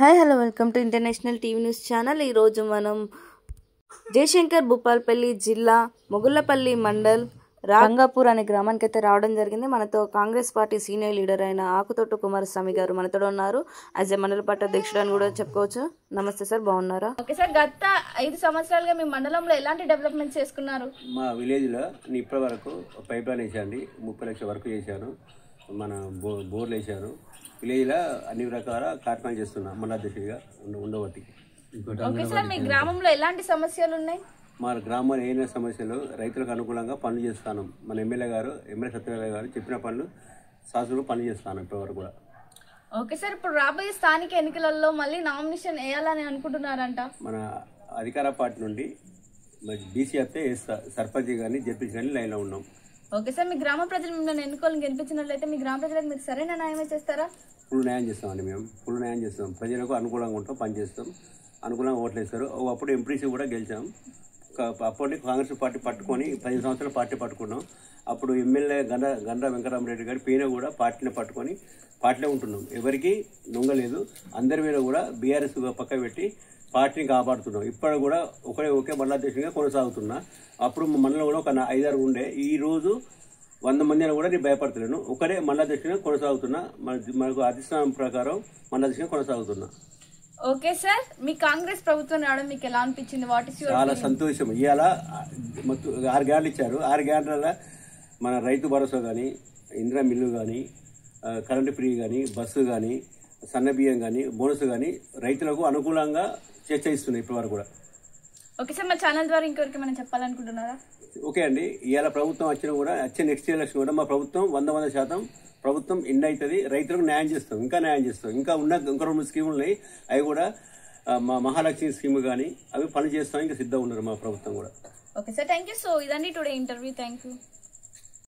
Hi hello welcome to international TV news channel. ఈరోజు మనం జయశంకర్ భూపాల్పల్లి జిల్లా మొగుళ్ళపల్లి మండల్ రంగాపూర్ అనే గ్రామానికి అయితే రావడం జరిగింది. మనతో కాంగ్రెస్ పార్టీ సీనియర్ లీడర్ అయిన ఆకుతోట కుమారస్వామి గారు మనతో ఉన్నారు. యాజ్ ఏ మండల పార్టీ అధ్యక్షుడు అని కూడా చెప్పుకోవచ్చు. నమస్తే సార్, బాగున్నారా? ఓకే సార్, గత 5 సంవత్సరాలుగా మీ మండలంలో ఎలాంటి డెవలప్మెంట్స్ చేసుకున్నారు? మా విలేజ్లో ఇప్పటి వరకు పైప్ లైన్ వేసాను, 30 లక్షల వరకు చేశాను. మన బోర్లు వేసాను. విలేజ్లో అన్ని రకాల కార్యక్రమాలు చేస్తున్నాం మండలాధ్యక్షుడిగా ఉండబట్టి. ఓకే సార్, మీ గ్రామంలో ఎలాంటి సమస్యలు ఉన్నాయి? మా గ్రామంలో ఏదైనా సమస్యలు రైతులకు అనుకూలంగా పనులు చేస్తాను. మన ఎమ్మెల్యే సత్యనారాయణ గారు చెప్పిన పనులు శాసనసభలో పనులు చేస్తాను ఇప్పటివరకు కూడా. ఓకే సార్, ఇప్పుడు రాబోయే స్థానిక ఎన్నికలలో మళ్ళీ నామినేషన్ వేయాలని అనుకుంటున్నారంట? మన అధికార పార్టీ నుండి బీసీ వస్తే సర్పంచ్ కానీ జడ్పీ కానీ లైన్లో ఉన్నాం. ఓకే సార్, మీ గ్రామ ప్రజలు మిమ్మల్ని ఎన్నుకోవాలని గెలిపించినట్లయితే మీ గ్రామ ప్రజలకు మీరు సరైన న్యాయమే చేస్తారా? ఫుల్ న్యాయం చేస్తామండి. మేము ఫుల్ న్యాయం చేస్తాం. ప్రజలకు అనుకూలంగా ఉంటాం, పనిచేస్తాం, అనుకూలంగా ఓట్లేస్తారు. అప్పుడు ఎంపీసీ కూడా గెలిచాం. అప్పటి కాంగ్రెస్ పార్టీ పట్టుకొని 10 సంవత్సరాల పార్టీ పట్టుకున్నాం. అప్పుడు ఎమ్మెల్యే గండ్ర వెంకటరామరెడ్డి గారి పైన కూడా పార్టీని పట్టుకొని పార్టీలో ఉంటున్నాం. ఎవరికి దొంగలేదు. అందరి మీద కూడా బీఆర్ఎస్ పక్క పెట్టి పార్టీని కాపాడుతున్నాం. ఇప్పుడు కూడా ఒకే మండలాధ్యక్షుడిగా కొనసాగుతున్నా. అప్పుడు మండలం కూడా ఒక 5-6 ఉండే. ఈ రోజు 100 మంది అయినా కూడా నేను భయపడతలేను. ఒకరే మండలాధ్యక్షుడిగా కొనసాగుతున్నా. మనకు అధిష్టానం ప్రకారం మండలాధ్యక్షుడిగా కొనసాగుతున్నా. ఓకే సార్, మీ కాంగ్రెస్ ప్రభుత్వం రావడం మీకు ఎలా అనిపించింది? చాలా సంతోషం. ఇవాళ 6 గ్యారెంటీలు ఇచ్చారు. 6 గ్యారెంటీల మన రైతు భరోసా కానీ, ఇందిరా మిల్లు కానీ, కరెంటు ఫ్రీ కానీ, బస్సు కానీ, సన్న బియ్యం కానీ, బోనస్ కానీ రైతులకు అనుకూలంగా చర్చిస్తున్నాయి ఇప్పటి వరకు కూడా. ఓకే సార్, మా ఛానల్ ద్వారా ఇంకొకరికి మనం చెప్పాలనుకుంటున్నారా? ఓకే అండి, ఇవాళ ప్రభుత్వం వచ్చినా కూడా వచ్చే నెక్స్ట్ ఎలక్షన్ కూడా మా ప్రభుత్వం 100% ప్రభుత్వం ఎన్ని అవుతుంది, రైతులకు న్యాయం చేస్తాం, ఇంకా న్యాయం చేస్తాం. ఇంకా 2 స్కీములు ఉన్నాయి. అవి కూడా మా మహాలక్ష్మి స్కీమ్ కానీ అవి పని చేస్తాం. ఇంకా సిద్ధంగా ఉన్నారు మా ప్రభుత్వం కూడా. Okay sir, thank you. So ఇదండి టుడే ఇంటర్వ్యూ. Thank you.